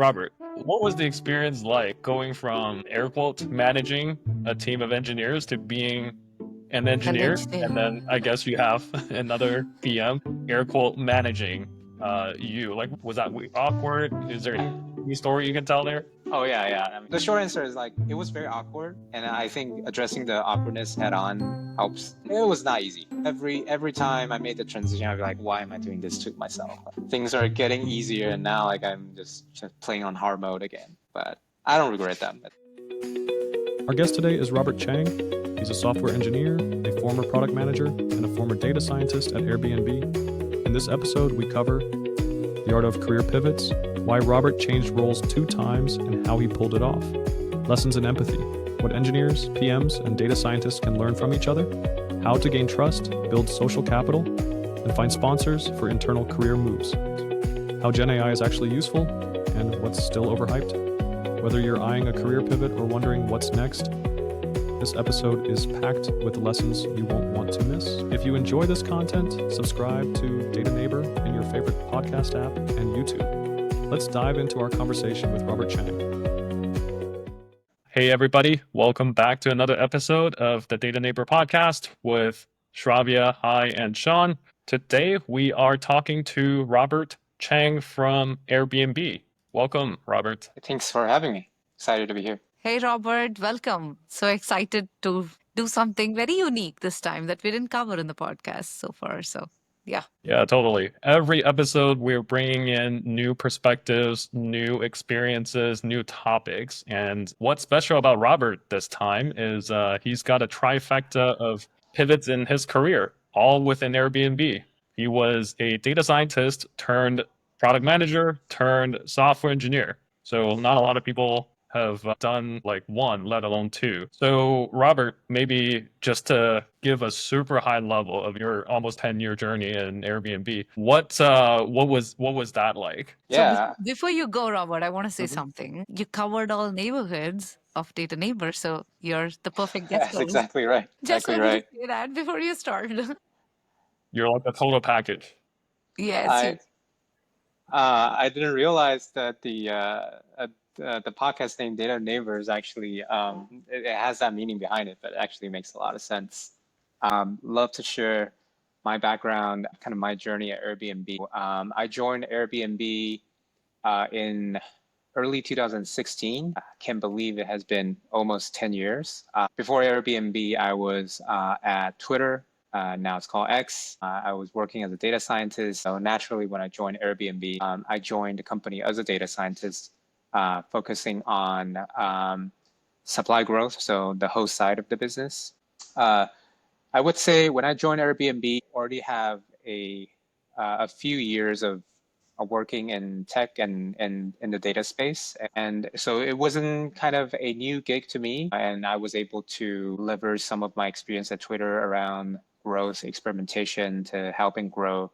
Robert, what was the experience like going from air quotes managing a team of engineers to being an An engineer? engineer. And then I guess you have another PM air quote managing you. Like, was that awkward? Is there any story you can tell there? Oh yeah. The short answer is like it was very awkward, and I think addressing the awkwardness head on helps. It was not easy. Every time I made the transition, I'd be like, why am I doing this to myself? Things are getting easier, and now like I'm just playing on hard mode again. But I don't regret that. Our guest today is Robert Chang. He's a software engineer, a former product manager, and a former data scientist at Airbnb. In this episode, we cover the art of career pivots, why Robert changed roles 2 times and how he pulled it off, lessons in empathy, what engineers, PMs, and data scientists can learn from each other, how to gain trust, build social capital, and find sponsors for internal career moves, how GenAI is actually useful, and what's still overhyped. Whether you're eyeing a career pivot or wondering what's next, this episode is packed with lessons you won't want to miss. If you enjoy this content, subscribe to Data Neighbor in your favorite podcast app and YouTube. Let's dive into our conversation with Robert Chang. Hey, everybody. Welcome back to another episode of the Data Neighbor podcast with Shravya, Hai, and Sean. Today, we are talking to Robert Chang from Airbnb. Welcome, Robert. Thanks for having me. Excited to be here. Hey, Robert, welcome. So excited to do something very unique this time that we didn't cover in the podcast so far. So, yeah. Yeah, totally. Every episode, we're bringing in new perspectives, new experiences, new topics. And what's special about Robert this time is he's got a trifecta of pivots in his career, all within Airbnb. He was a data scientist turned product manager turned software engineer. So not a lot of people have done like one, let alone 2. So Robert, maybe just to give a super high level of your almost 10-year journey in Airbnb, what was that like? Yeah. So before you go, Robert, I want to say something. You covered all neighborhoods of Data Neighbor, so you're the perfect guest. That's exactly right. Just Exactly wanted right. to say that before you start. You're like a total package. Yes. I didn't realize that the podcast name Data Neighbor is actually it has that meaning behind it, but it actually makes a lot of sense. Love to share my background, kind of my journey at Airbnb. I joined Airbnb in early 2016. I can't believe it has been almost 10 years. Before Airbnb, I was at Twitter. Now it's called X. I was working as a data scientist. So naturally, when I joined Airbnb, I joined the company as a data scientist, focusing on supply growth, so the host side of the business. I would say when I joined Airbnb, already have a few years of working in tech and in the data space. And so it wasn't kind of a new gig to me. And I was able to leverage some of my experience at Twitter around growth experimentation to helping grow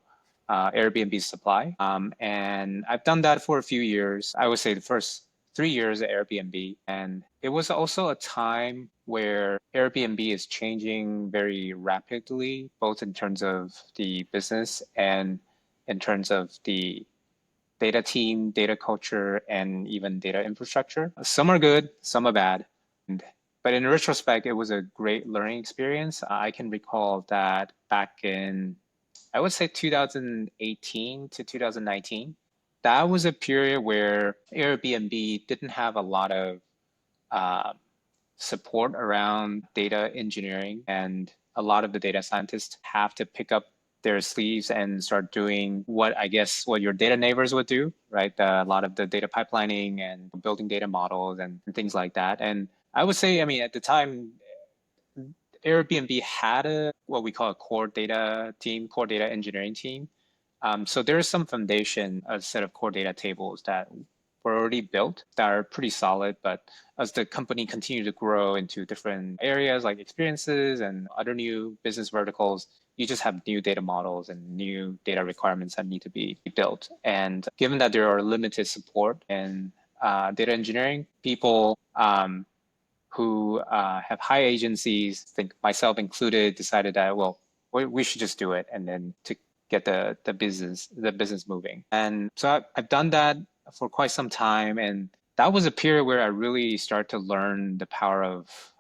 Airbnb's supply. And I've done that for a few years. I would say the first 3 years at Airbnb. And it was also a time where Airbnb is changing very rapidly, both in terms of the business and in terms of the data team, data culture, and even data infrastructure. Some are good, some are bad. But in retrospect, it was a great learning experience. I can recall that back in, I would say 2018 to 2019, that was a period where Airbnb didn't have a lot of support around data engineering, and a lot of the data scientists have to pick up their sleeves and start doing what I guess what your data neighbors would do, right? A lot of the data pipelining and building data models and things like that. And I would say, I mean, at the time, Airbnb had what we call a core data team, core data engineering team. So there's some foundation, a set of core data tables that were already built that are pretty solid. But as the company continued to grow into different areas like experiences and other new business verticals, you just have new data models and new data requirements that need to be built. And given that there are limited support in data engineering, people who have high agencies, I think myself included, decided that, well, we should just do it, and then to get the business moving. And so I've done that for quite some time. And that was a period where I really started to learn the power of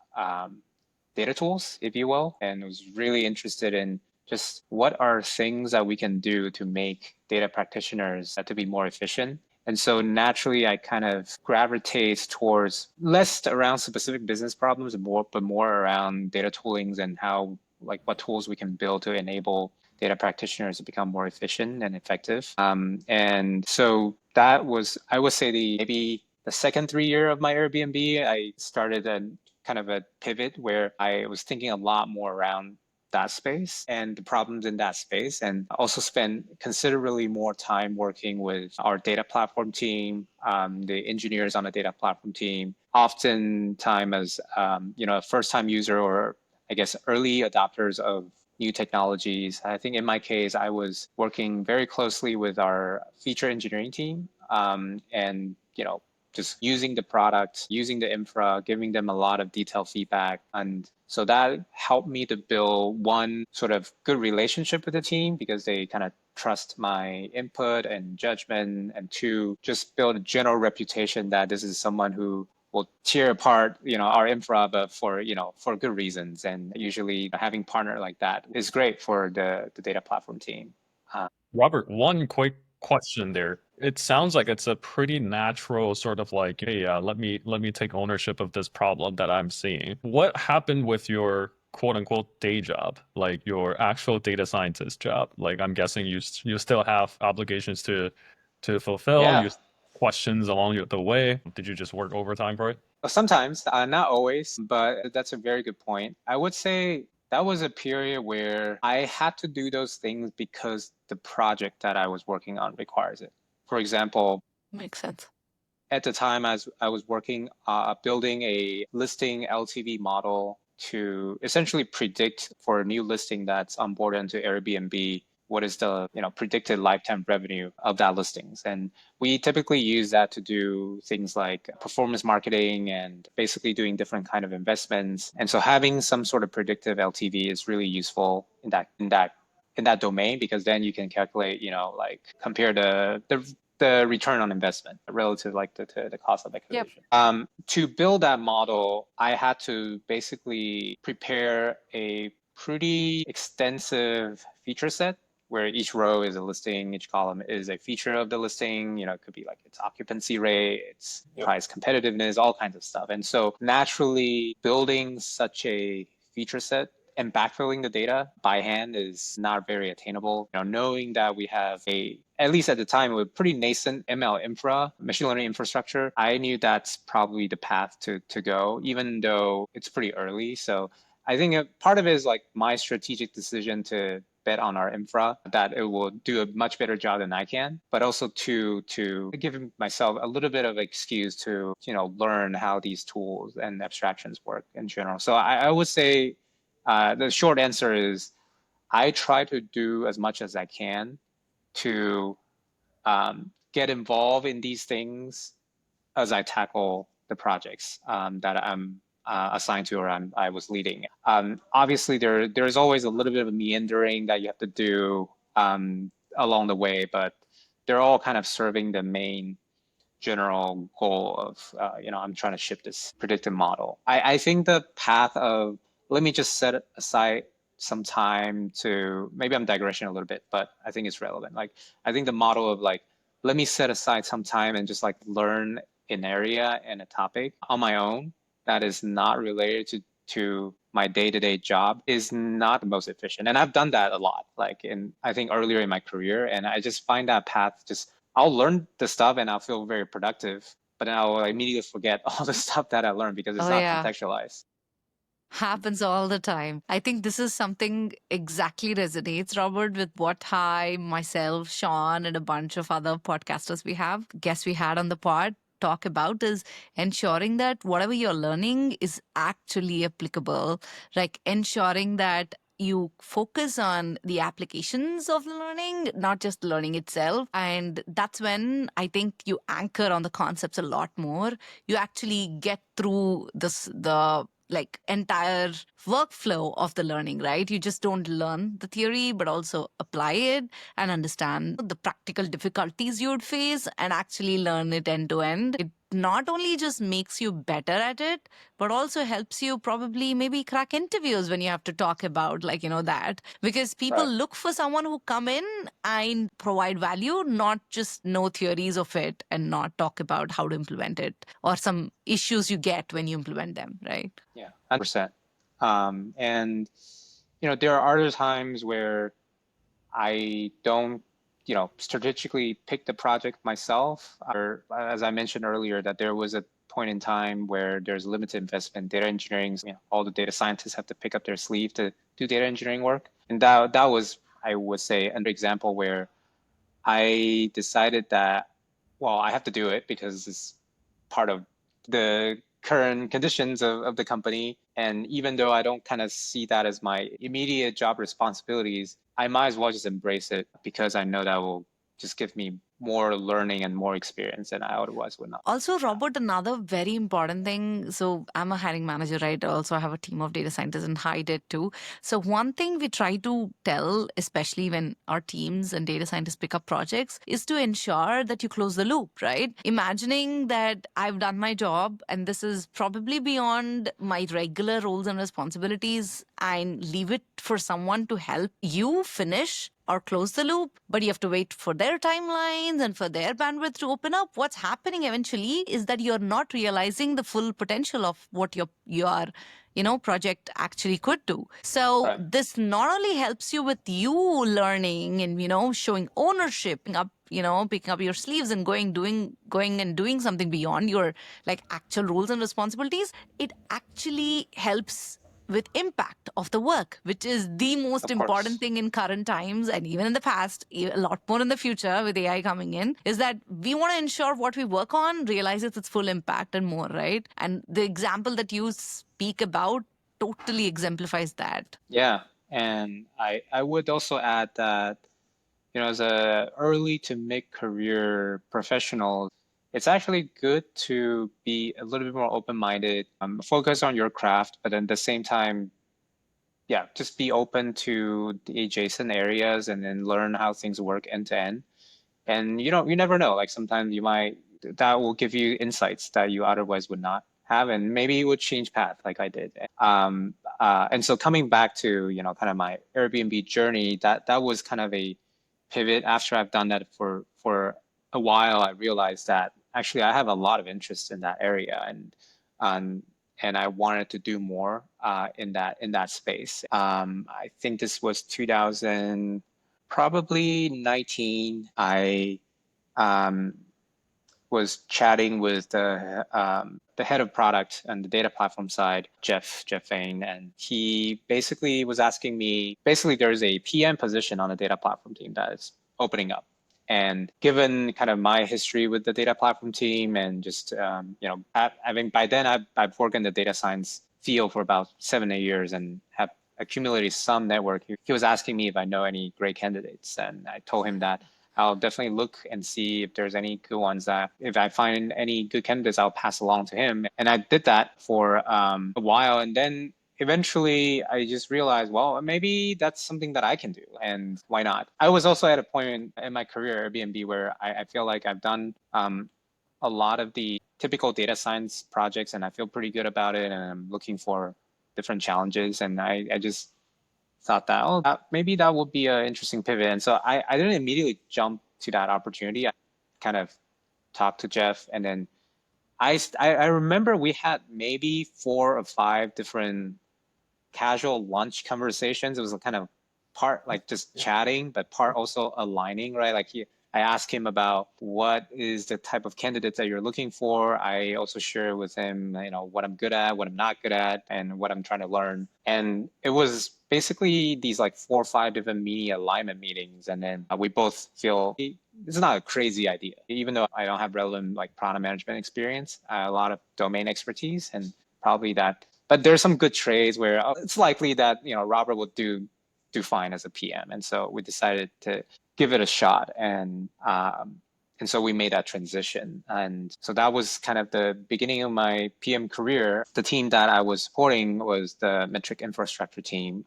data tools, if you will, and was really interested in just what are things that we can do to make data practitioners to be more efficient. And so naturally, I kind of gravitate towards less around specific business problems, but more around data toolings and how, like, what tools we can build to enable data practitioners to become more efficient and effective. And so that was, I would say, maybe the second 3 year of my Airbnb, I started a kind of a pivot where I was thinking a lot more around that space and the problems in that space, and also spent considerably more time working with our data platform team, the engineers on the data platform team, oftentimes as a first-time user, or I guess early adopters of new technologies. I think in my case, I was working very closely with our feature engineering team, and just using the product, using the infra, giving them a lot of detailed feedback. And so that helped me to build one sort of good relationship with the team because they kind of trust my input and judgment, and two, just build a general reputation that this is someone who will tear apart, our infra, but for good reasons. And usually having a partner like that is great for the data platform team. Robert, one quick question there. It sounds like it's a pretty natural sort of like, hey, let me take ownership of this problem that I'm seeing. What happened with your quote unquote day job, like your actual data scientist job? Like I'm guessing you still have obligations to fulfill. Yeah. You questions along the way. Did you just work overtime for it? Sometimes, not always, but that's a very good point. I would say that was a period where I had to do those things because the project that I was working on requires it. For example, Makes sense. at the time as I was working, building a listing LTV model to essentially predict for a new listing that's onboarded into Airbnb, what is the predicted lifetime revenue of that listings. And we typically use that to do things like performance marketing and basically doing different kind of investments. And so having some sort of predictive LTV is really useful in that domain, because then you can calculate, like compare the return on investment relative to the cost of acquisition. Yep. To build that model, I had to basically prepare a pretty extensive feature set where each row is a listing, each column is a feature of the listing. It could be like its occupancy rate, its price competitiveness, all kinds of stuff. And so naturally building such a feature set and backfilling the data by hand is not very attainable. Knowing that we have at least at the time, a pretty nascent ML infra, machine learning infrastructure, I knew that's probably the path to go, even though it's pretty early. So I think part of it is like my strategic decision to bet on our infra, that it will do a much better job than I can, but also to give myself a little bit of excuse to learn how these tools and abstractions work in general. So I would say the short answer is I try to do as much as I can to get involved in these things as I tackle the projects that I'm assigned to, or I was leading. Obviously, there's always a little bit of meandering that you have to do along the way, but they're all kind of serving the main general goal of, I'm trying to ship this predictive model. I think the path of, let me just set aside some time to, maybe I'm digressing a little bit, but I think it's relevant. Like, I think the model of like, let me set aside some time and just like learn an area and a topic on my own that is not related to my day-to-day job is not the most efficient. And I've done that a lot, like I think earlier in my career. And I just find that path I'll learn the stuff and I'll feel very productive, but then I'll immediately forget all the stuff that I learned because it's not contextualized. Happens all the time. I think this is something exactly resonates, Robert, with what I, myself, Sean, and a bunch of other podcasters guests we had on the pod talk about, is ensuring that whatever you're learning is actually applicable, like ensuring that you focus on the applications of the learning, not just learning itself. And that's when I think you anchor on the concepts a lot more. You actually get through the like entire workflow of the learning, right? You just don't learn the theory, but also apply it and understand the practical difficulties you would face and actually learn it end to end. It not only just makes you better at it, but also helps you probably maybe crack interviews when you have to talk about that, because people Right. look for someone who come in and provide value, not just know theories of it and not talk about how to implement it or some issues you get when you implement them, right? Yeah, 100%. And there are other times where I don't, strategically pick the project myself. Or, as I mentioned earlier, that there was a point in time where there's limited investment in data engineering. All the data scientists have to pick up their sleeve to do data engineering work. And that was, I would say, an example where I decided that, well, I have to do it because it's part of the current conditions of the company. And even though I don't kind of see that as my immediate job responsibilities, I might as well just embrace it because I know that will just give me more learning and more experience than I otherwise would not. Also, Robert, another very important thing. So, I'm a hiring manager, right? I also have a team of data scientists and I did too. So, one thing we try to tell, especially when our teams and data scientists pick up projects, is to ensure that you close the loop, right? Imagining that I've done my job and this is probably beyond my regular roles and responsibilities, and leave it for someone to help you finish or close the loop, but you have to wait for their timelines and for their bandwidth to open up. What's happening eventually is that you're not realizing the full potential of what your project actually could do. So Right. this not only helps you with you learning and showing ownership, picking up your sleeves and going and doing something beyond your like actual roles and responsibilities, it actually helps with impact of the work, which is the most Of important course. thing in current times and even in the past, a lot more in the future with AI coming in, is that we want to ensure what we work on realizes its full impact and more, right? And the example that you speak about totally exemplifies that. Yeah. And I would also add that, as a early to mid-career professional, it's actually good to be a little bit more open-minded, focus on your craft, but at the same time, yeah, just be open to the adjacent areas and then learn how things work end to end. And you never know, like sometimes that will give you insights that you otherwise would not have, and maybe you would change path like I did. And so coming back to, kind of my Airbnb journey, that was kind of a pivot. After I've done that for a while, I realized that actually I have a lot of interest in that area, um, and I wanted to do more in that space. I think this was 2000, probably 19. I um, was chatting with the head of product and the data platform side, Jeff Fain, and he basically was asking me, basically there's a PM position on the data platform team that is opening up. And given kind of my history with the data platform team and just, having by then I've worked in the data science field for about 7-8 years and have accumulated some network. He was asking me if I know any great candidates, and I told him that I'll definitely look and see if there's any good ones that if I find any good candidates, I'll pass along to him. And I did that for a while. And then eventually I just realized, well, maybe that's something that I can do, and why not? I was also at a point in my career at Airbnb where I feel like I've done a lot of the typical data science projects and I feel pretty good about it. And I'm looking for different challenges. And I just thought that, maybe that would be an interesting pivot. And so I didn't immediately jump to that opportunity. I kind of talked to Jeff, and then I remember we had maybe 4 or 5 different casual lunch conversations. It was a kind of part like just chatting, but part also aligning, right? Like I asked him about what is the type of candidates that you're looking for. I also share with him, what I'm good at, what I'm not good at, and what I'm trying to learn. And it was basically these like 4 or 5 different mini alignment meetings. And then we both feel it's not a crazy idea, even though I don't have relevant like product management experience, a lot of domain expertise, and probably that. But there's some good trades where it's likely that Robert would do fine as a PM, and so we decided to give it a shot. And And so we made that transition. And so that was kind of the beginning of my PM career. The team that I was supporting was the metric infrastructure team,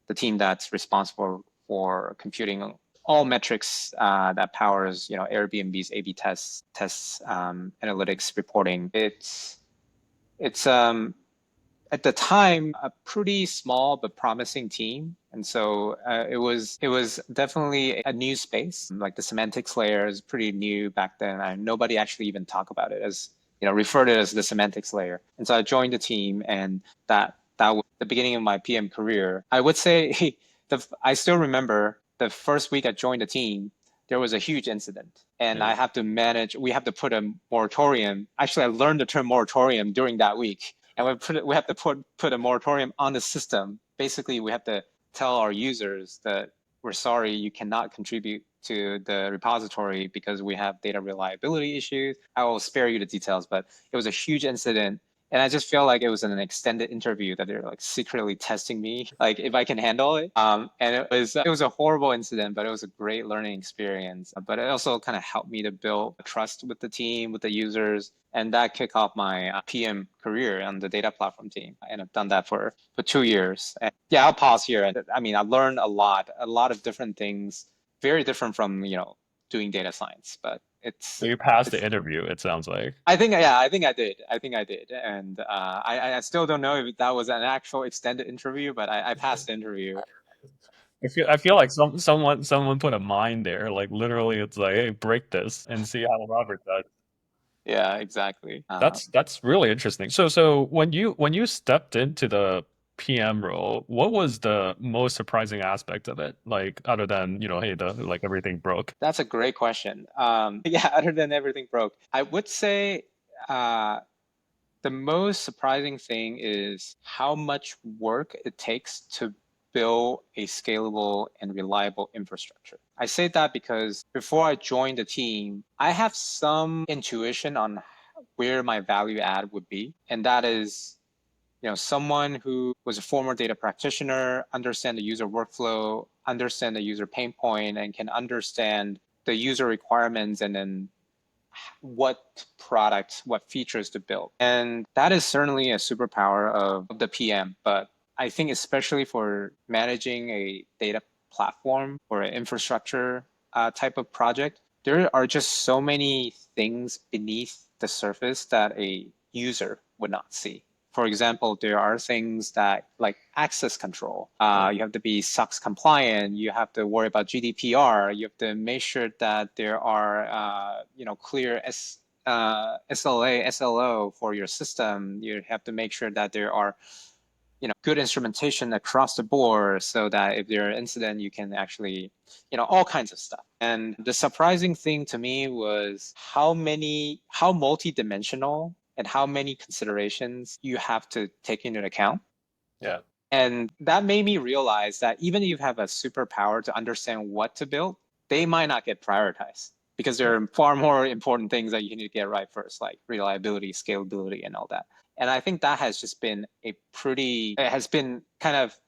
the team that's responsible for computing all metrics that powers, Airbnb's A/B tests, analytics, reporting. It's at the time a pretty small but promising team, and so it was definitely a new space. Like the semantics layer is pretty new back then, and nobody actually even talked about it as referred to it as the semantics layer. And so I joined the team, and that was the beginning of my PM career. I would say I still remember the first week I joined the team, there was a huge incident, and I have to manage. We have to put a moratorium. Actually, I learned the term moratorium during that week, and we have to put a moratorium on the system. Basically, we have to tell our users that we're sorry, you cannot contribute to the repository because we have data reliability issues. I will spare you the details, but it was a huge incident. And I just feel like it was an extended interview that they're like secretly testing me, like if I can handle it. And it was a horrible incident, but it was a great learning experience. But it also kind of helped me to build trust with the team, with the users, and that kicked off my PM career on the data platform team. And I've done that for 2 years. And yeah, I'll pause here. I mean, I learned a lot of different things, very different from doing data science, but So you passed the interview, it sounds like. I think I did. And I still don't know if that was an actual extended interview, but I passed the interview. I feel like someone put a mine there. Like literally, it's like, hey, break this and see how Robert does. Yeah, exactly. That's really interesting. So when you stepped into the PM role, what was the most surprising aspect of it? Like other than, hey, like everything broke. That's a great question. Yeah, other than everything broke, I would say the most surprising thing is how much work it takes to build a scalable and reliable infrastructure. I say that because before I joined the team, I have some intuition on where my value add would be. And that is, someone who was a former data practitioner, understand the user workflow, understand the user pain point, and can understand the user requirements and then what products, what features to build. And that is certainly a superpower of the PM. But I think especially for managing a data platform or an infrastructure type of project, there are just so many things beneath the surface that a user would not see. For example, there are things that like access control. You have to be SOX compliant. You have to worry about GDPR. You have to make sure that there are clear SLA, SLO for your system. You have to make sure that there are good instrumentation across the board so that if there are incident, you can actually, all kinds of stuff. And the surprising thing to me was how multi-dimensional and how many considerations you have to take into account. Yeah. And that made me realize that even if you have a superpower to understand what to build, they might not get prioritized because there are far more important things that you need to get right first, like reliability, scalability, and all that. And I think that has just been it has been kind of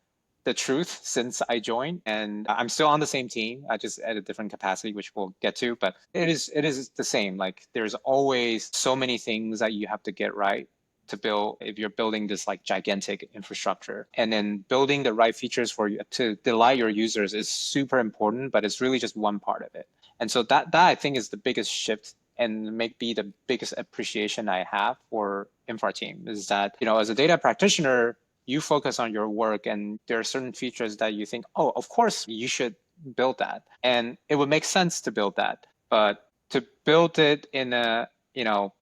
the truth since I joined. And I'm still on the same team, just at a different capacity, which we'll get to. But it is the same. Like there's always so many things that you have to get right to build if you're building this like gigantic infrastructure. And then building the right features for you to delight your users is super important, but it's really just one part of it. And so that I think is the biggest shift and maybe the biggest appreciation I have for Infra team is that, as a data practitioner, you focus on your work and there are certain features that you think, oh, of course you should build that. And it would make sense to build that. But to build it in a,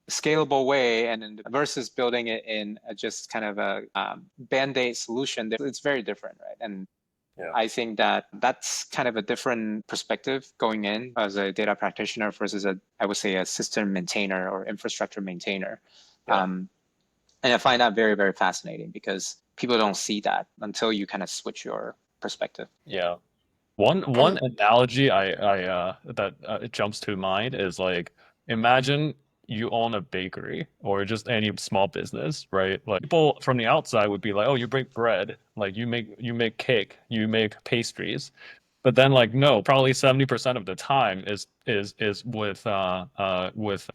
scalable way and versus building it in just kind of a Band-Aid solution, it's very different, right? And yeah. I think that's kind of a different perspective going in as a data practitioner versus I would say a system maintainer or infrastructure maintainer. Yeah. And I find that very, very fascinating because people don't see that until you kind of switch your perspective. Yeah. One analogy that jumps to mind is like, imagine you own a bakery or just any small business, right? Like people from the outside would be like, oh, you bake bread, like you make cake, you make pastries. But then like no, probably 70% of the time is with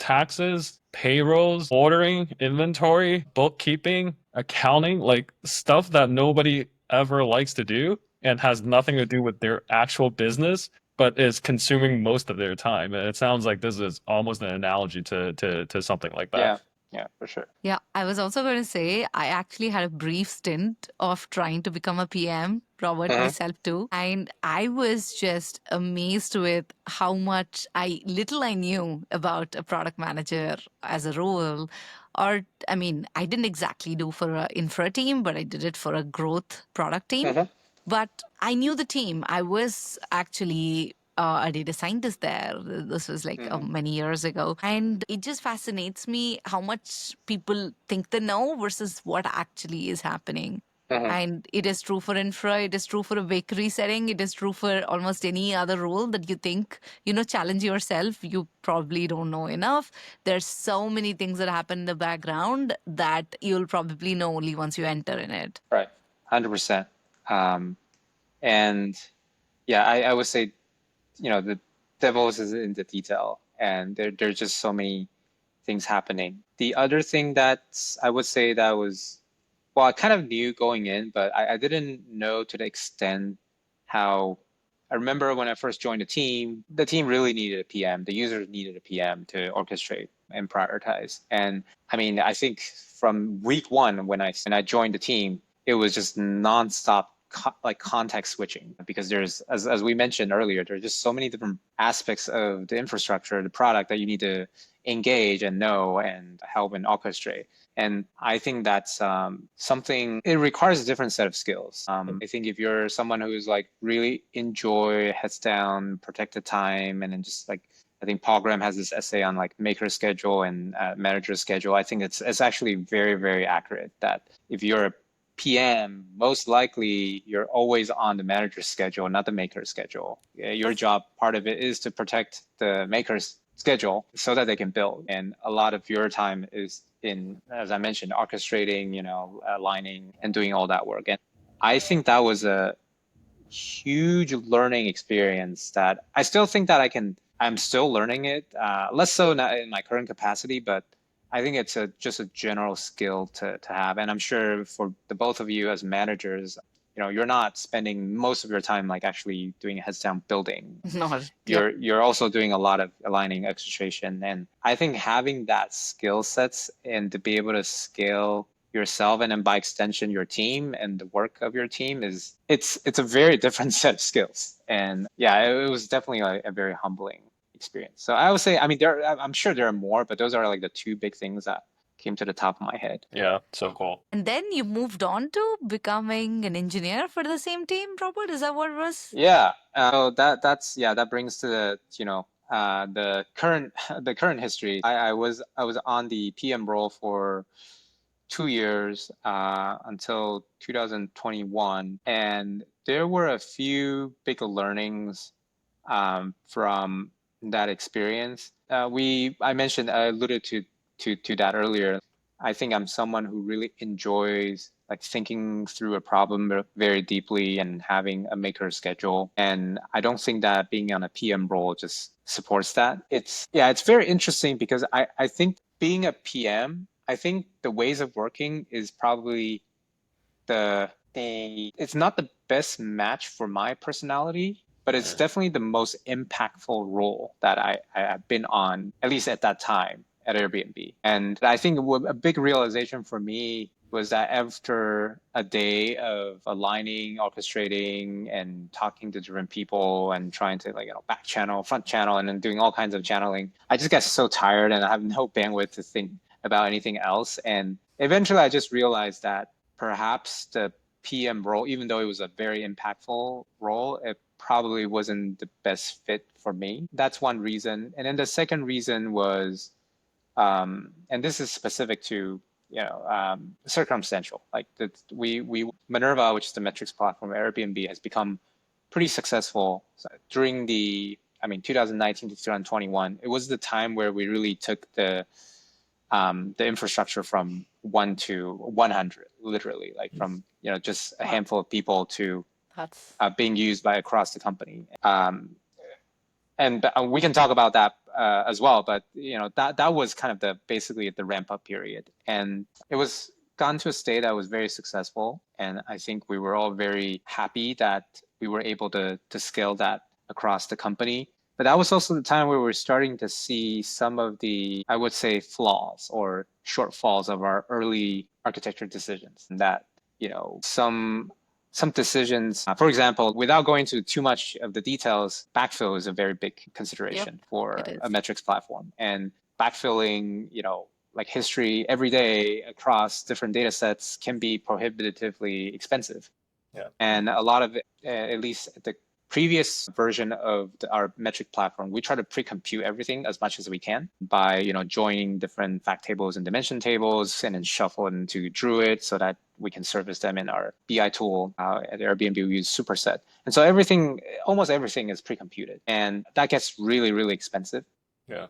taxes, payrolls, ordering, inventory, bookkeeping, accounting, like stuff that nobody ever likes to do and has nothing to do with their actual business, but is consuming most of their time. And it sounds like this is almost an analogy to something like that. Yeah, for sure. Yeah, I was also going to say I actually had a brief stint of trying to become a PM, Robert, myself too. And I was just amazed with how much little I knew about a product manager as a role. Or, I mean, I didn't exactly do for an infra team, but I did it for a growth product team. But I knew the team. I was actually a data scientist there. This was like many years ago. And it just fascinates me how much people think they know versus what actually is happening. And it is true for infra, it is true for a bakery setting, it is true for almost any other role that you think, challenge yourself. You probably don't know enough. There's so many things that happen in the background that you'll probably know only once you enter in it. Right. 100%. And yeah, I would say, the devil is in the detail, and there's just so many things happening. The other thing that I would say that was, well, I kind of knew going in, but I didn't know to the extent how. I remember when I first joined the team really needed a PM. The users needed a PM to orchestrate and prioritize. And I mean, I think from week one when I joined the team, it was just nonstop context switching, because there's, as we mentioned earlier, there's just so many different aspects of the infrastructure, the product that you need to engage and know and help and orchestrate. And I think that's something, it requires a different set of skills. I think if you're someone who's like really enjoy heads down, protect the time, and then just like, I think Paul Graham has this essay on like maker schedule and manager schedule. I think it's actually very, very accurate that if you're a PM, most likely you're always on the manager's schedule, not the maker's schedule. Your job, part of it is to protect the maker's schedule so that they can build. And a lot of your time is in, as I mentioned, orchestrating, aligning and doing all that work. And I think that was a huge learning experience that I still think that I'm still learning it, less so not in my current capacity, but I think it's just a general skill to have. And I'm sure for the both of you as managers, you're not spending most of your time like actually doing heads down building. No, You're also doing a lot of aligning, orchestration. And I think having that skill sets and to be able to scale yourself and then by extension your team and the work of your team it's a very different set of skills. And yeah, it was definitely a very humbling experience. So I would say, I mean, I'm sure there are more, but those are like the two big things that came to the top of my head. Yeah, so cool. And then you moved on to becoming an engineer for the same team, Robert? Is that what it was? Yeah. So that brings to the, the current history. I was on the PM role for 2 years until 2021, and there were a few big learnings from that experience. I alluded to that earlier. I think I'm someone who really enjoys like thinking through a problem very deeply and having a maker schedule. And I don't think that being on a PM role just supports that. It's very interesting because I think being a PM, I think the ways of working is probably it's not the best match for my personality, but it's definitely the most impactful role that I've been on, at least at that time at Airbnb. And I think a big realization for me was that after a day of aligning, orchestrating, and talking to different people and trying to back channel, front channel, and then doing all kinds of channeling, I just get so tired and I have no bandwidth to think about anything else. And eventually I just realized that perhaps the PM role, even though it was a very impactful role, it probably wasn't the best fit for me. That's one reason. And then the second reason was, and this is specific to circumstantial. Like Minerva, which is the metrics platform, Airbnb, has become pretty successful during 2019 to 2021. It was the time where we really took the infrastructure from 1 to 100, literally, like from just a handful of people to That's being used by across the company. And we can talk about that as well. But that was kind of basically the ramp up period, and it was gotten to a state that was very successful. And I think we were all very happy that we were able to scale that across the company. But that was also the time where we were starting to see some of the, I would say, flaws or shortfalls of our early architecture decisions. That some decisions, for example, without going into too much of the details, backfill is a very big consideration for a metrics platform. And backfilling, like history every day across different data sets can be prohibitively expensive. Yeah. And a lot of it, at least the previous version of our metric platform, we try to pre-compute everything as much as we can by joining different fact tables and dimension tables and then shuffle into Druid so that we can service them in our BI tool. At Airbnb, we use Superset. And so almost everything is pre-computed. And that gets really, really expensive. Yeah.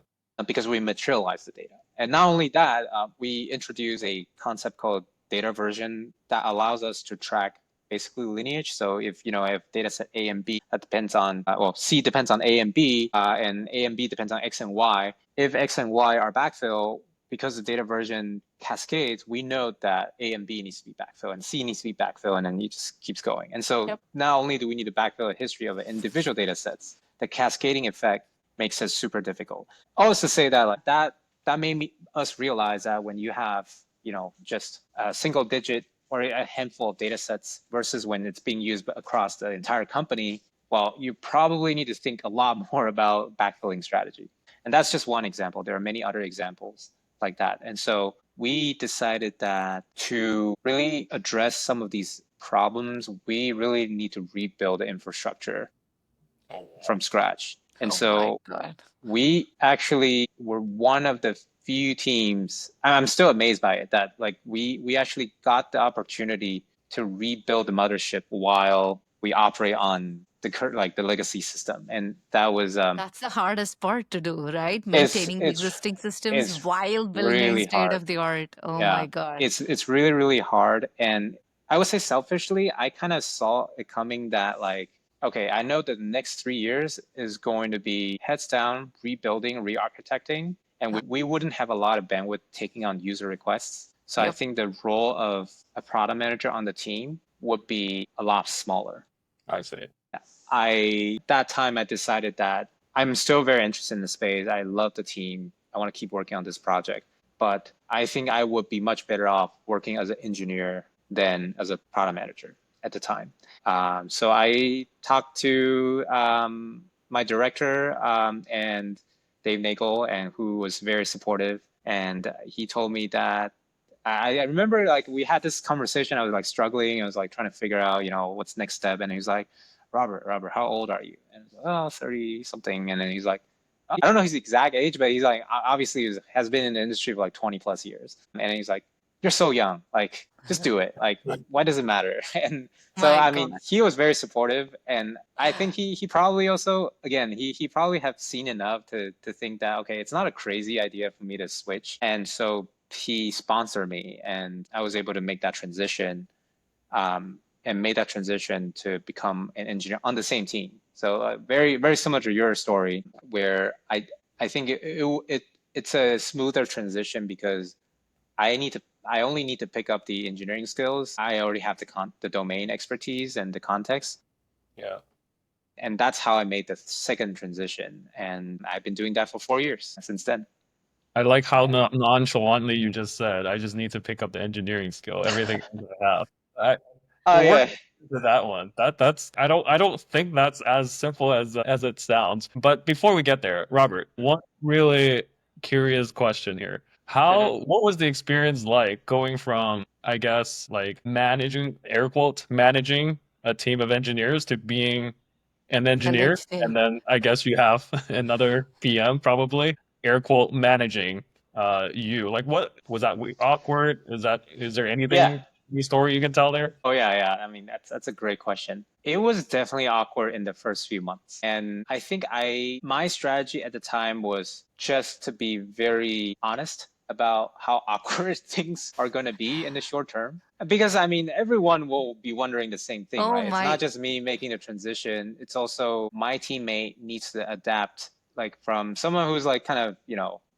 Because we materialize the data. And not only that, we introduce a concept called data version that allows us to track basically lineage. So if data set A and B, that depends on, C depends on A and B, and A and B depends on X and Y. If X and Y are backfill, because the data version cascades, we know that A and B needs to be backfill and C needs to be backfill, and then it just keeps going. And so not only do we need to backfill a history of individual data sets, the cascading effect makes it super difficult. All this to say that that made us realize that when you have just a single digit or a handful of data sets versus when it's being used across the entire company, well, you probably need to think a lot more about backfilling strategy. And that's just one example. There are many other examples like that. And so we decided that to really address some of these problems, we really need to rebuild the infrastructure from scratch. And so we actually were one of the few teams, I'm still amazed by it, that we actually got the opportunity to rebuild the mothership while we operate on the legacy system. And that was that's the hardest part to do, right? Maintaining existing systems while building really state of the art. Oh my God. It's really, really hard. And I would say selfishly, I kind of saw it coming that okay, I know that the next 3 years is going to be heads down, rebuilding, re-architecting, and we wouldn't have a lot of bandwidth taking on user requests. So I think the role of a product manager on the team would be a lot smaller. I see. That time I decided that I'm still very interested in the space. I love the team. I want to keep working on this project. But I think I would be much better off working as an engineer than as a product manager at the time. So I talked to my director and Dave Nagel, and who was very supportive. And he told me that I remember we had this conversation. I was struggling. I was trying to figure out, what's next step. And he was like, Robert, how old are you? And I was like, 30 something. And then he's like, I don't know his exact age, but he's obviously has been in the industry for 20 plus years. And he's like, you're so young, just do it. Why does it matter? And so, he was very supportive. And I think he probably also, again, he probably have seen enough to think that, okay, it's not a crazy idea for me to switch. And so he sponsored me, and I was able to make that transition and made that transition to become an engineer on the same team. So very, very similar to your story, where I think it's a smoother transition because I only need to pick up the engineering skills. I already have the domain expertise and the context. Yeah. And that's how I made the second transition. And I've been doing that for 4 years since then. I like how nonchalantly you just said, I just need to pick up the engineering skill. Everything I have. To that one. That's I don't think that's as simple as it sounds. But before we get there, Robert, one really curious question here. What was the experience like going from, I guess, managing, air quote, managing a team of engineers to being an engineer? And then I guess you have another PM probably, air quote, managing you. What was that awkward? Is there anything, any story you can tell there? Oh yeah. I mean, that's a great question. It was definitely awkward in the first few months. And I think my strategy at the time was just to be very honest about how awkward things are going to be in the short term. Because I mean, everyone will be wondering the same thing, Oh right? It's my. not just me making the transition. It's also my teammate needs to adapt, like from someone who's like kind of,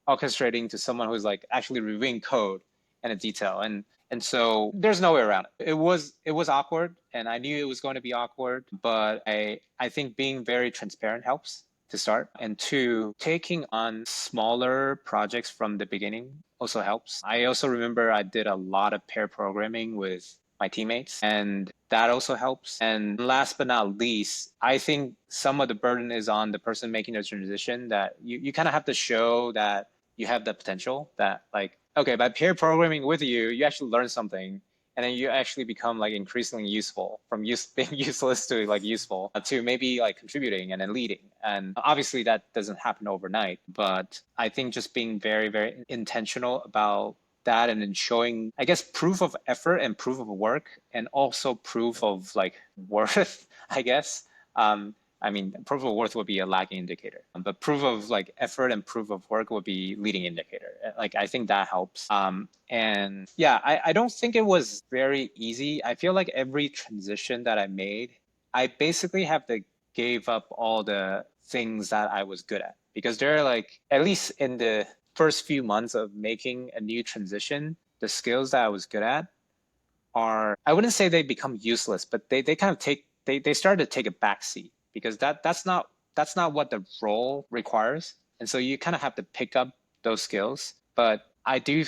orchestrating to someone who's like actually reviewing code and a detail. And so there's no way around it. It was awkward, and I knew it was going to be awkward, but I think being very transparent helps to start. And two, taking on smaller projects from the beginning also helps. I also remember I did a lot of pair programming with my teammates, and that also helps. And last but not least, I think some of the burden is on the person making the transition, that you kind of have to show that you have the potential, that like, okay, by pair programming with you, you actually learn something, and then you actually become like increasingly useful, from being useless to like useful, to maybe like contributing and then leading. And obviously that doesn't happen overnight, but I think just being very, very intentional about that, and then showing, I guess, proof of effort and proof of work, and also proof of like worth, I guess. I mean, proof of worth would be a lagging indicator, but proof of like effort and proof of work would be leading indicator. Like, I think that helps. And yeah, I don't think it was very easy. I feel like every transition that I made, I basically have to gave up all the things that I was good at, because they're like, at least in the first few months of making a new transition, the skills that I was good at are, I wouldn't say they become useless, but they kind of they started to take a backseat, because that's not what the role requires. And so you kind of have to pick up those skills. But I do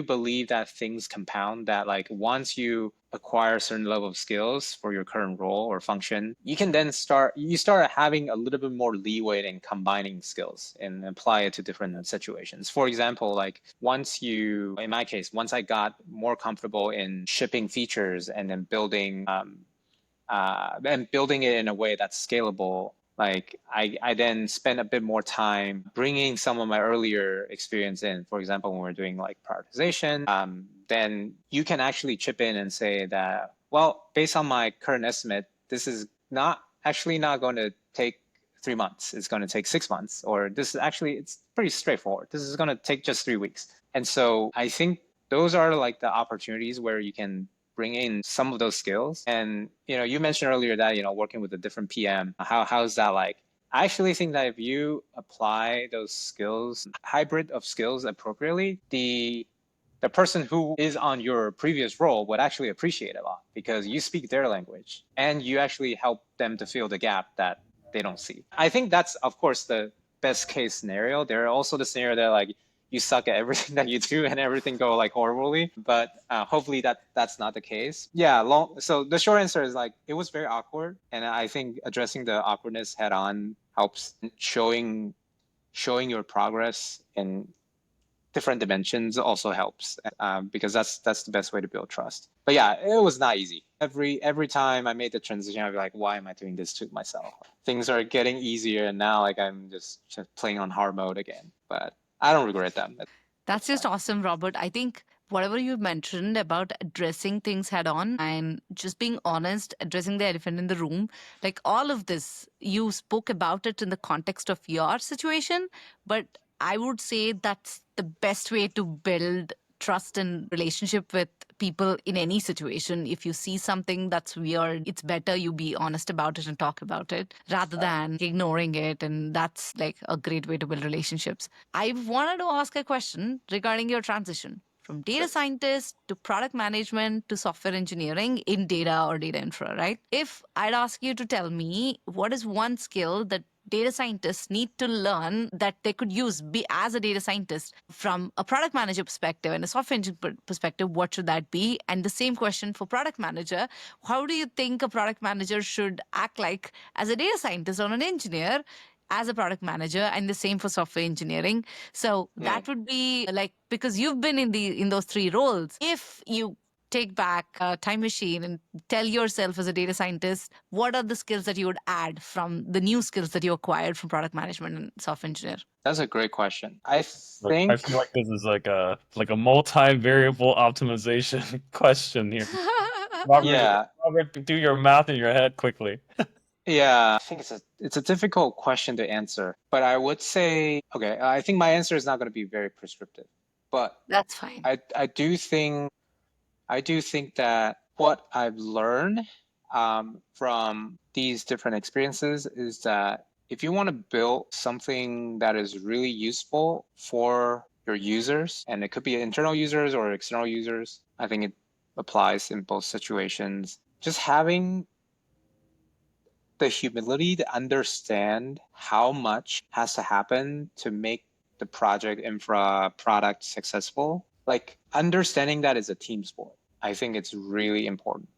believe that things compound, that like once you acquire a certain level of skills for your current role or function, you can then start having a little bit more leeway in combining skills and apply it to different situations. For example, like in my case, once I got more comfortable in shipping features and then building it in a way that's scalable, like I then spent a bit more time bringing some of my earlier experience in. For example, when we're doing like prioritization, then you can actually chip in and say that, well, based on my current estimate, this is not going to take 3 months. It's going to take 6 months, or this is actually, it's pretty straightforward. This is going to take just 3 weeks. And so I think those are like the opportunities where you can bring in some of those skills. And you mentioned earlier that working with a different PM, how's that like? I actually think that if you apply those skills, hybrid of skills appropriately, the person who is on your previous role would actually appreciate it a lot, because you speak their language and you actually help them to fill the gap that they don't see. I think that's, of course, the best case scenario. There are also the scenario that like you suck at everything that you do and everything go like horribly, but hopefully that's not the case. Yeah, so the short answer is like, it was very awkward, and I think addressing the awkwardness head on helps. Showing your progress in different dimensions also helps, because that's the best way to build trust. But yeah, it was not easy. Every time I made the transition, I'd be like, why am I doing this to myself? Things are getting easier, and now like I'm just playing on hard mode again. But I don't regret them. That's just awesome, Robert. I think whatever you mentioned about addressing things head on and just being honest, addressing the elephant in the room, like all of this, you spoke about it in the context of your situation, but I would say that's the best way to build trust and relationship with people in any situation. If you see something that's weird, it's better you be honest about it and talk about it rather than ignoring it. And that's like a great way to build relationships. I wanted to ask a question regarding your transition from data scientist to product management to software engineering in data or data infra, right? If I'd ask you to tell me what is one skill that data scientists need to learn that they could use as a data scientist from a product manager perspective and a software engineer perspective, what should that be? And the same question for product manager. How do you think a product manager should act like as a data scientist or an engineer as a product manager, and the same for software engineering? So that would be like, because you've been in those three roles, if you take back a time machine and tell yourself as a data scientist, what are the skills that you would add from the new skills that you acquired from product management and software engineer? That's a great question. I I think feel like this is like a multi-variable optimization question here. Robert, yeah. Robert, do your math in your head quickly. Yeah, I think it's a difficult question to answer, but I would say, okay, I think my answer is not going to be very prescriptive, but That's fine. I do think that what I've learned from these different experiences is that if you want to build something that is really useful for your users, and it could be internal users or external users, I think it applies in both situations. Just having the humility to understand how much has to happen to make the project infra product successful. Like understanding that is a team sport. I think it's really important.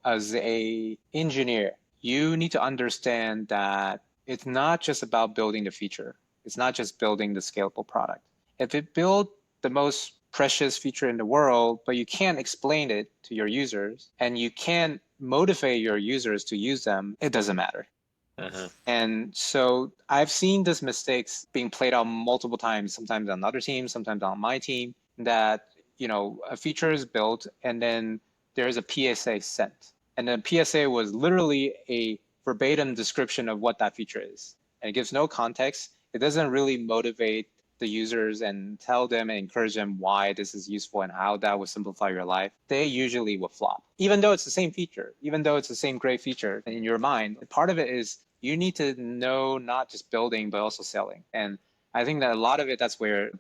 As a engineer, you need to understand that it's not just about building the feature. It's not just building the scalable product. If it built the most precious feature in the world, but you can't explain it to your users and you can't motivate your users to use them, it doesn't matter. Uh-huh. And so I've seen these mistakes being played out multiple times, sometimes on other teams, sometimes on my team, that, a feature is built and then there's a PSA sent. And the PSA was literally a verbatim description of what that feature is. And it gives no context. It doesn't really motivate the users and tell them and encourage them why this is useful and how that will simplify your life. They usually will flop. Even though it's the same feature, even though it's the same great feature in your mind, part of it is you need to know not just building, but also selling. And I think that a lot of it, that's where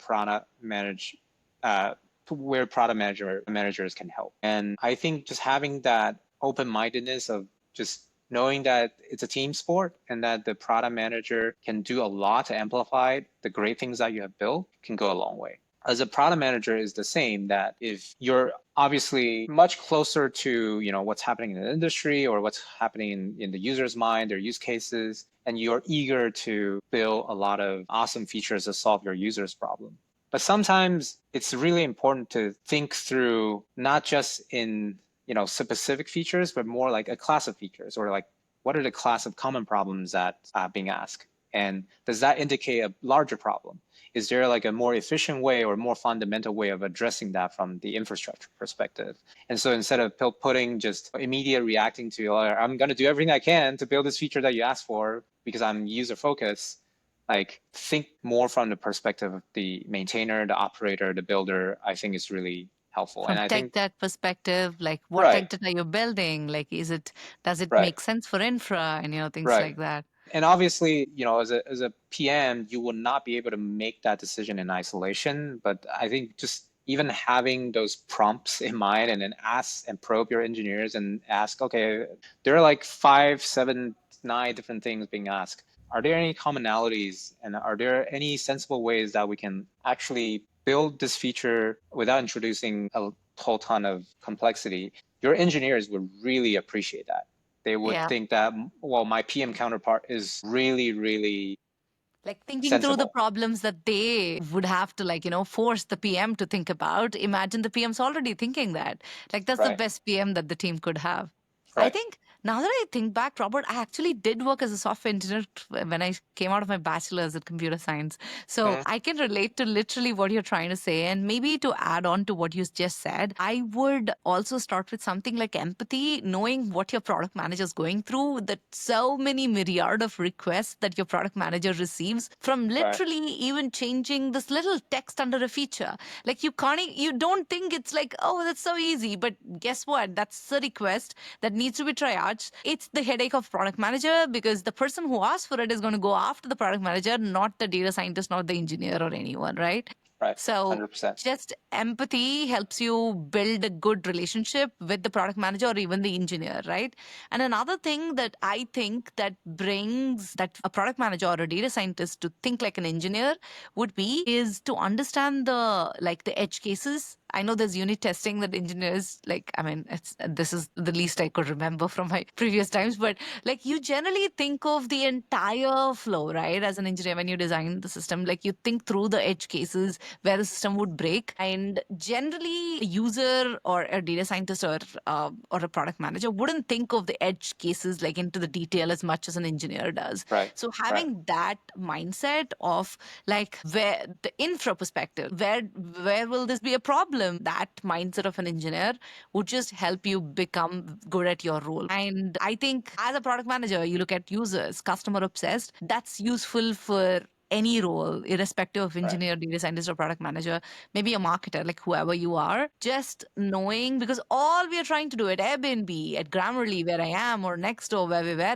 managers can help. And I think just having that open-mindedness of just knowing that it's a team sport and that the product manager can do a lot to amplify the great things that you have built can go a long way. As a product manager is the same, that if you're obviously much closer to what's happening in the industry or what's happening in the user's mind, their use cases, and you're eager to build a lot of awesome features to solve your user's problem. But sometimes it's really important to think through not just in specific features, but more like a class of features, or like what are the class of common problems that are being asked? And does that indicate a larger problem? Is there like a more efficient way or more fundamental way of addressing that from the infrastructure perspective? And so instead of putting just immediate reacting to, I'm going to do everything I can to build this feature that you asked for because I'm user focused, like think more from the perspective of the maintainer, the operator, the builder, I think is really helpful. From And I tech think, debt perspective, like what right, tech debt are you building? Like, does it right, make sense for infra and things right. like that? And obviously, as a PM, you will not be able to make that decision in isolation. But I think just even having those prompts in mind and then ask and probe your engineers and ask, okay, there are like 5, 7, 9 different things being asked. Are there any commonalities and are there any sensible ways that we can actually build this feature without introducing a whole ton of complexity? Your engineers would really appreciate that. They would Yeah. think that, well, my PM counterpart is really, really Like thinking through the sensible. problems that they would have to force the PM to think about. Imagine the PM's already thinking that. Like that's the Right, best PM that the team could have. I right. think now that I think back, Robert, I actually did work as a software engineer when I came out of my bachelor's at computer science. So Mhm. I can relate to literally what you're trying to say. And maybe to add on to what you just said, I would also start with something like empathy, knowing what your product manager is going through, that so many myriad of requests that your product manager receives from Right, literally even changing this little text under a feature. Like you don't think it's like, oh, that's so easy. But guess what? That's a request that needs to be triaged. It's the headache of product manager because the person who asked for it is going to go after the product manager, not the data scientist, not the engineer or anyone, right? right. So 100%. just empathy helps you build a good relationship with the product manager or even the engineer, right? And another thing that I think that brings that a product manager or a data scientist to think like an engineer would be is to understand the edge cases. I know there's unit testing that engineers this is the least I could remember from my previous times, but like you generally think of the entire flow, right? As an engineer, when you design the system, like you think through the edge cases where the system would break. And generally, a user or a data scientist or a product manager wouldn't think of the edge cases like into the detail as much as an engineer does. Right, So right, having that mindset of like where the infra perspective, where will this be a problem? problem, that mindset of an engineer would just help you become good at your role. And I think as a product manager, you look at users, customer obsessed, that's useful for any role, irrespective of engineer, data scientist, or product manager, maybe a marketer, like whoever you are, just knowing, because all we are trying to do at Airbnb, at Grammarly, where I am, or Nextdoor, where we were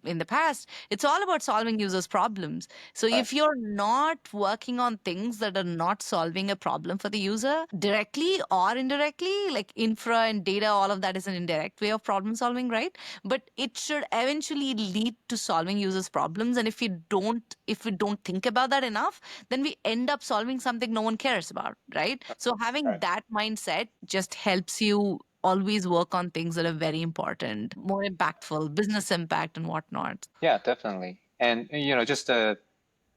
in the past, it's all about solving users' problems. So if you're not working on things that are not solving a problem for the user directly or indirectly, like infra and data, all of that is an indirect way of problem solving, right? But it should eventually lead to solving users' problems. And if we don't think about that enough, then we end up solving something no one cares about, right? So having that mindset just helps you always work on things that are very important, more impactful, business impact and whatnot. Yeah, definitely. And just to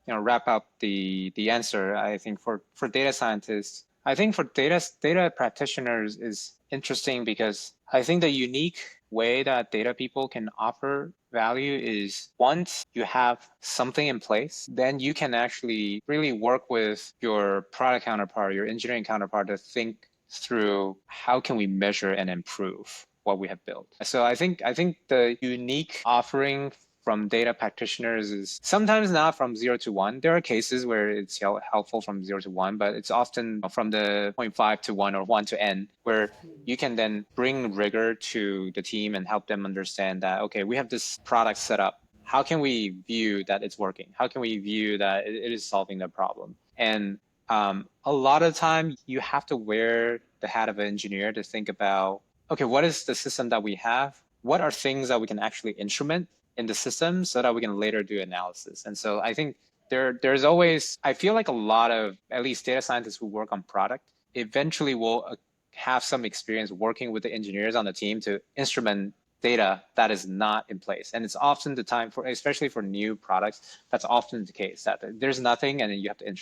wrap up the answer, I think for data scientists, I think for data practitioners is interesting because I think the unique way that data people can offer value is once you have something in place, then you can actually really work with your product counterpart, your engineering counterpart to think through how can we measure and improve what we have built. So I think the unique offering from data practitioners is sometimes not from 0 to 1. There are cases where it's helpful from 0 to 1, but it's often from the 0.5 to 1 or 1 to n, where you can then bring rigor to the team and help them understand that, okay, we have this product set up. How can we view that it's working? How can we view that it is solving the problem? And a lot of time you have to wear the hat of an engineer to think about, okay, what is the system that we have? What are things that we can actually instrument in the system so that we can later do analysis? And so I think there's always, I feel like a lot of, at least data scientists who work on product, eventually will have some experience working with the engineers on the team to instrument data that is not in place. And it's often the time for, especially for new products, that's often the case, that there's nothing and then you have to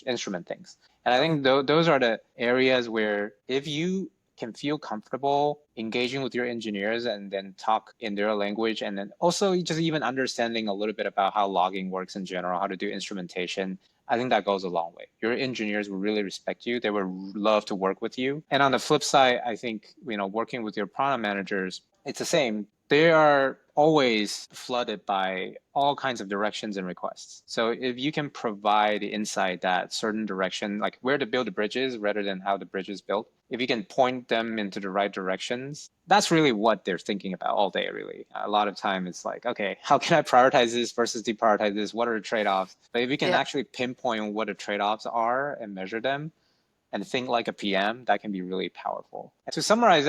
instrument things. And I think those are the areas where if you can feel comfortable engaging with your engineers and then talk in their language, and then also just even understanding a little bit about how logging works in general, how to do instrumentation, I think that goes a long way. Your engineers will really respect you. They would love to work with you. And on the flip side, I think, working with your product managers, it's the same. They are always flooded by all kinds of directions and requests. So if you can provide insight that certain direction, like where to build the bridges rather than how the bridge is built, if you can point them into the right directions, that's really what they're thinking about all day, really. A lot of time it's like, okay, how can I prioritize this versus deprioritize this? What are the trade-offs? But if you can actually pinpoint what the trade-offs are and measure them, and think like a PM, that can be really powerful. And to summarize,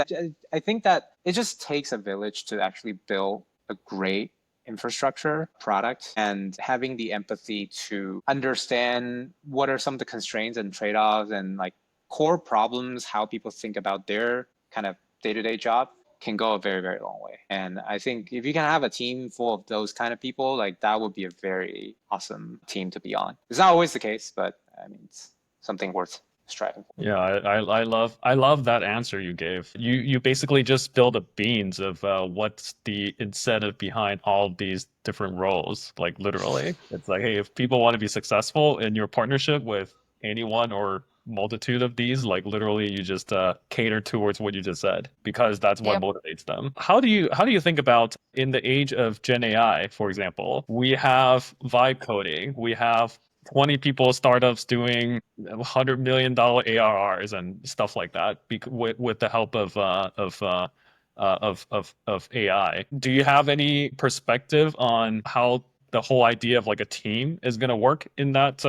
I think that it just takes a village to actually build a great infrastructure product, and having the empathy to understand what are some of the constraints and trade-offs and like core problems, how people think about their kind of day-to-day job can go a very, very long way. And I think if you can have a team full of those kind of people, like that would be a very awesome team to be on. It's not always the case, but I mean, it's something worth striving for. Yeah, I love that answer you gave. You basically just spill the beans of what's the incentive behind all these different roles. Like literally, it's like, hey, if people want to be successful in your partnership with anyone or multitude of these, like literally, you just cater towards what you just said, because that's what motivates them. How do you think about in the age of Gen AI, for example? We have vibe coding, we have 20 people startups doing $100 million ARRs and stuff like that with the help of AI. Do you have any perspective on how the whole idea of like a team is going to work in that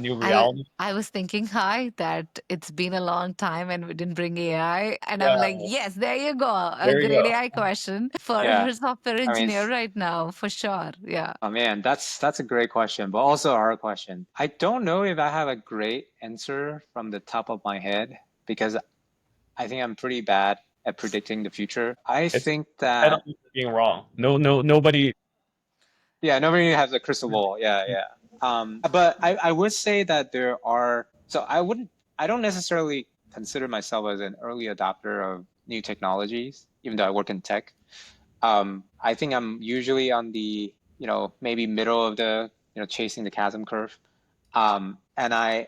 new reality? I was thinking, hi, that it's been a long time and we didn't bring AI. And I'm like, yes, there you go. A There you great go. AI question for Yeah. a software I mean, engineer right now, for sure. Yeah. oh man, that's a great question, but also a hard question. I don't know if I have a great answer from the top of my head, because I think I'm pretty bad at predicting the future. I think that Being wrong. Nobody. yeah, nobody has a crystal ball. Yeah. But I would say that there are, so I don't necessarily consider myself as an early adopter of new technologies, even though I work in tech. I think I'm usually on the, maybe middle of the, chasing the chasm curve. And I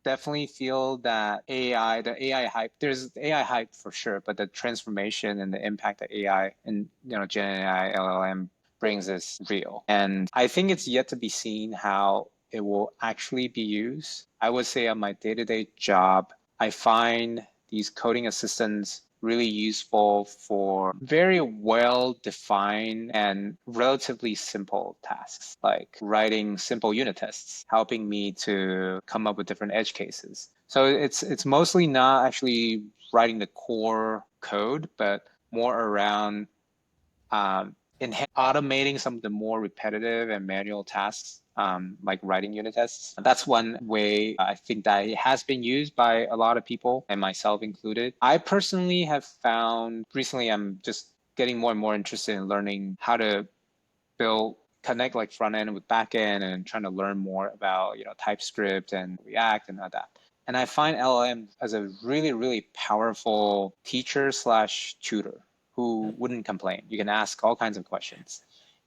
definitely feel that the AI hype, there's AI hype for sure, but the transformation and the impact that AI and Gen AI, LLM brings is real. And I think it's yet to be seen how it will actually be used. I would say on my day-to-day job, I find these coding assistants really useful for very well-defined and relatively simple tasks, like writing simple unit tests, helping me to come up with different edge cases. So it's mostly not actually writing the core code, but more around automating some of the more repetitive and manual tasks, like writing unit tests. That's one way I think that it has been used by a lot of people, and myself included. I personally have found recently I'm just getting more and more interested in learning how to connect like front end with back end, and trying to learn more about TypeScript and React and all that. And I find LLM as a really, really powerful teacher slash tutor who wouldn't complain. You can ask all kinds of questions.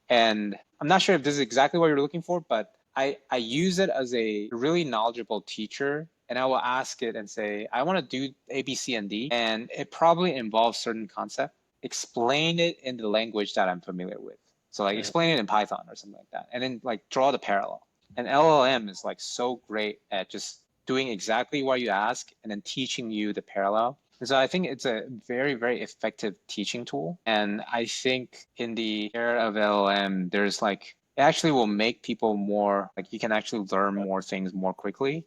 And I'm not sure if this is exactly what you're looking for, but I use it as a really knowledgeable teacher, and I will ask it and say, I want to do A, B, C, and D, and it probably involves certain concept. Explain it in the language that I'm familiar with. So like explain it in Python or something like that, and then like draw the parallel. And LLM is like so great at just doing exactly what you ask and then teaching you the parallel. And so I think it's a very, very effective teaching tool. And I think in the era of LLM, there's like, it actually will make people more, like you can actually learn more things more quickly.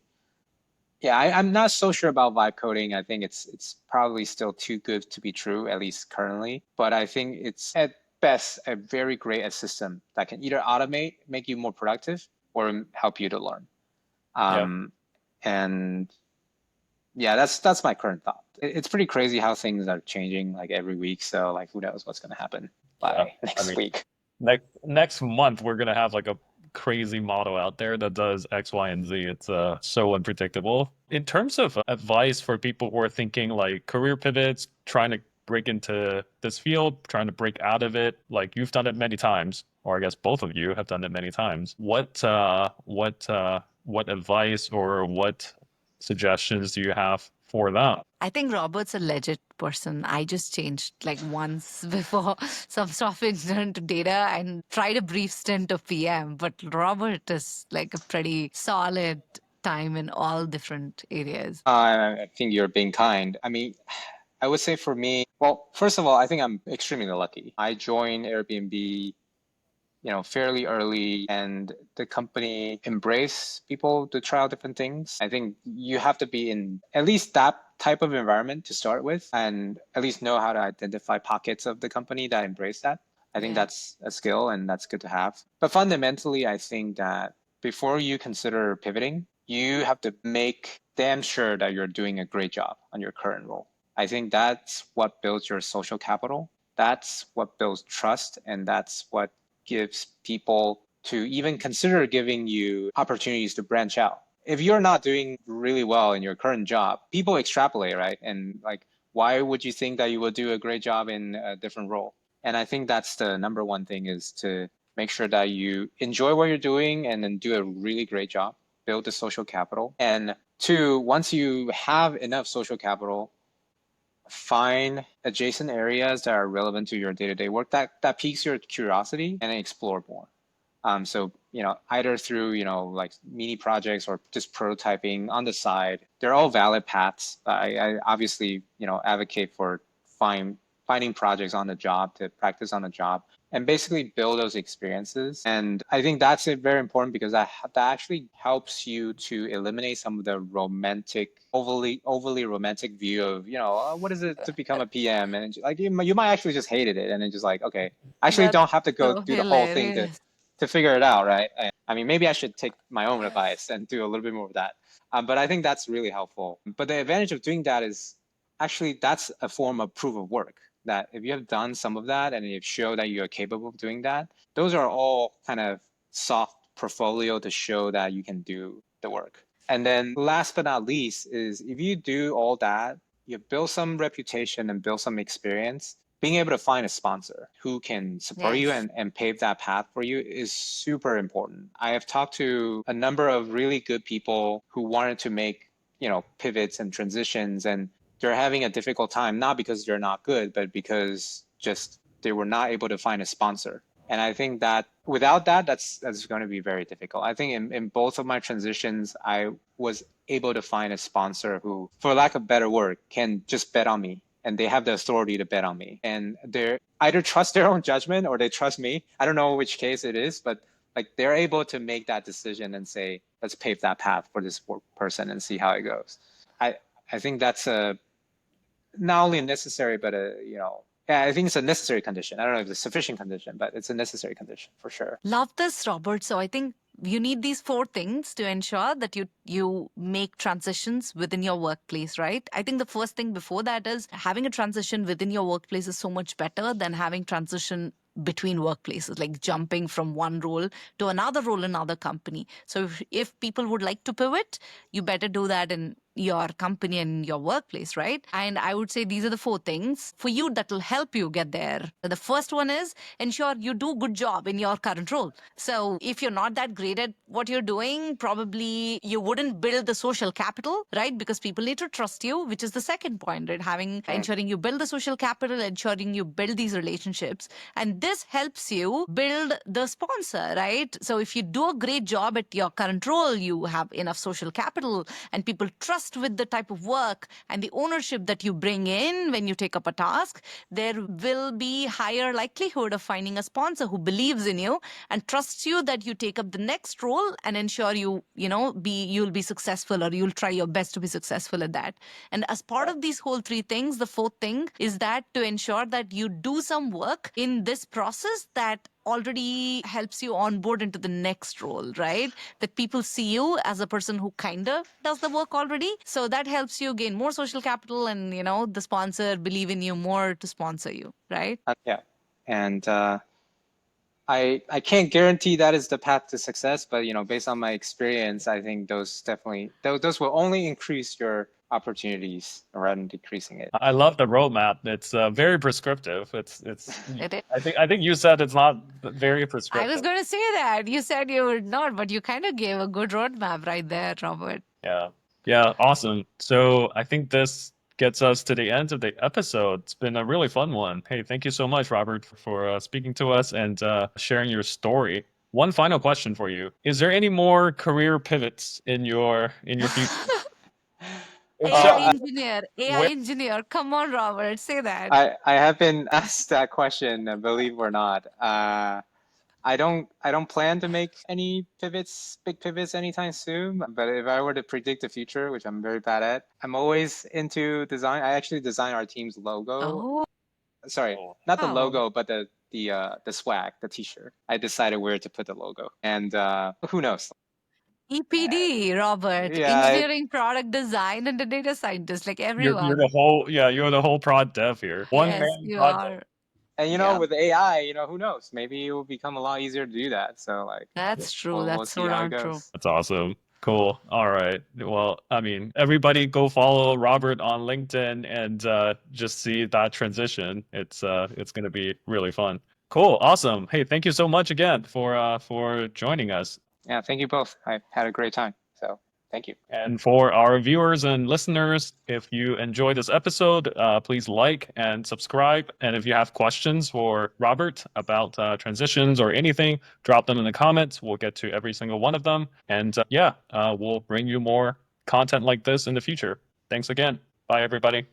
Yeah, I'm not so sure about vibe coding. I think it's probably still too good to be true, at least currently. But I think it's at best a very great assistant that can either automate, make you more productive, or help you to learn. And yeah, that's my current thought. It's pretty crazy how things are changing like every week. So like, who knows what's going to happen by next week. Next month we're gonna have like a crazy model out there that does X, Y, and Z. It's so unpredictable. In terms of advice for people who are thinking like career pivots, trying to break into this field, trying to break out of it, like you've done it many times, or I guess both of you have done it many times. What advice or what suggestions do you have for that? I think Robert's a legit person. I just changed like once before some software engineer into data and tried a brief stint of PM, but Robert is like a pretty solid time in all different areas. I think you're being kind. I mean, I would say for me, well, first of all, I think I'm extremely lucky. I joined Airbnb fairly early, and the company embrace people to try out different things. I think you have to be in at least that type of environment to start with, and at least know how to identify pockets of the company that embrace that. I think that's a skill, and that's good to have. But fundamentally, I think that before you consider pivoting, you have to make damn sure that you're doing a great job on your current role. I think that's what builds your social capital. That's what builds trust, and that's what gives people to even consider giving you opportunities to branch out. If you're not doing really well in your current job, people extrapolate, right? And like, why would you think that you would do a great job in a different role? And I think that's the number one thing, is to make sure that you enjoy what you're doing and then do a really great job, build the social capital. And two, once you have enough social capital, find adjacent areas that are relevant to your day-to-day work that piques your curiosity, and then explore more. So, either through, like mini projects or just prototyping on the side, they're all valid paths. I obviously, advocate for finding projects on the job, to practice on the job, and basically build those experiences. And I think that's very important, because that actually helps you to eliminate some of the overly romantic view of, what is it to become a PM? And like you might actually just hated it, and then just like, okay, I actually That's don't have to go so do the whole thing hilarious. to figure it out, right? I mean, maybe I should take my own advice and do a little bit more of that. But I think that's really helpful. But the advantage of doing that is actually that's a form of proof of work. That if you have done some of that and you've shown that you are capable of doing that, those are all kind of soft portfolio to show that you can do the work. And then last but not least is, if you do all that, you build some reputation and build some experience, being able to find a sponsor who can support you and pave that path for you is super important. I have talked to a number of really good people who wanted to make pivots and transitions, and they're having a difficult time, not because they're not good, but because just they were not able to find a sponsor. And I think that without that, that's going to be very difficult. I think in both of my transitions, I was able to find a sponsor who, for lack of better word, can just bet on me. And they have the authority to bet on me. And they either trust their own judgment or they trust me. I don't know which case it is, but like they're able to make that decision and say, let's pave that path for this person and see how it goes. I think that's not only necessary, but I think it's a necessary condition. I don't know if it's a sufficient condition, but it's a necessary condition for sure. Love this, Robert. So I think you need these 4 things to ensure that you make transitions within your workplace, right? I think the first thing before that is having a transition within your workplace is so much better than having transition between workplaces, like jumping from one role to another role in another company. So if people would like to pivot, you better do that in your company and your workplace, right? And I would say these are the 4 things for you that will help you get there. The first one is ensure you do a good job in your current role. So if you're not that great at what you're doing, probably you wouldn't build the social capital, right? Because people need to trust you, which is the second point, right? Ensuring you build the social capital, ensuring you build these relationships. And this helps you build the sponsor, right? So if you do a great job at your current role, you have enough social capital and people trust with the type of work and the ownership that you bring in when you take up a task, there will be higher likelihood of finding a sponsor who believes in you and trusts you that you take up the next role and ensure you'll be successful, or you'll try your best to be successful at that. And as part of these whole 3 things, the 4th thing is that to ensure that you do some work in this process that already helps you onboard into the next role, right? That people see you as a person who kind of does the work already. So that helps you gain more social capital and, the sponsor believe in you more to sponsor you, right? Yeah. And I can't guarantee that is the path to success, but based on my experience, I think those will only increase your opportunities rather than decreasing it. I love the roadmap. It's very prescriptive. It's It is. I think you said it's not very I prescriptive. was going to say that. You said you were not, but you kind of gave a good roadmap right there, Robert. Yeah, awesome. So I think this gets us to the end of the episode. It's been a really fun one. Hey, thank you so much, Robert, for speaking to us and sharing your story. One final question for you: is there any more career pivots in your future? AI engineer. Come on, Robert, say that. I have been asked that question, believe it or not. I don't plan to make any big pivots anytime soon. But if I were to predict the future, which I'm very bad at, I'm always into design. I actually design our team's logo. Oh. Sorry, not the logo, but the swag, the T-shirt. I decided where to put the logo, and who knows? EPD, Robert. Yeah, Engineering, product design, and a data scientist, like everyone. You're the whole prod dev here. One Yes, man you prod are. dev. And Yeah. with AI, who knows? Maybe it will become a lot easier to do that. So That's true. we'll That's see so how it darn true. goes. That's awesome. Cool. All right. Well, I mean, everybody go follow Robert on LinkedIn and just see that transition. It's going to be really fun. Cool. Awesome. Hey, thank you so much again for joining us. Yeah, thank you both. I had a great time. So thank you. And for our viewers and listeners, if you enjoyed this episode, please like and subscribe. And if you have questions for Robert about transitions or anything, drop them in the comments. We'll get to every single one of them. And we'll bring you more content like this in the future. Thanks again. Bye, everybody.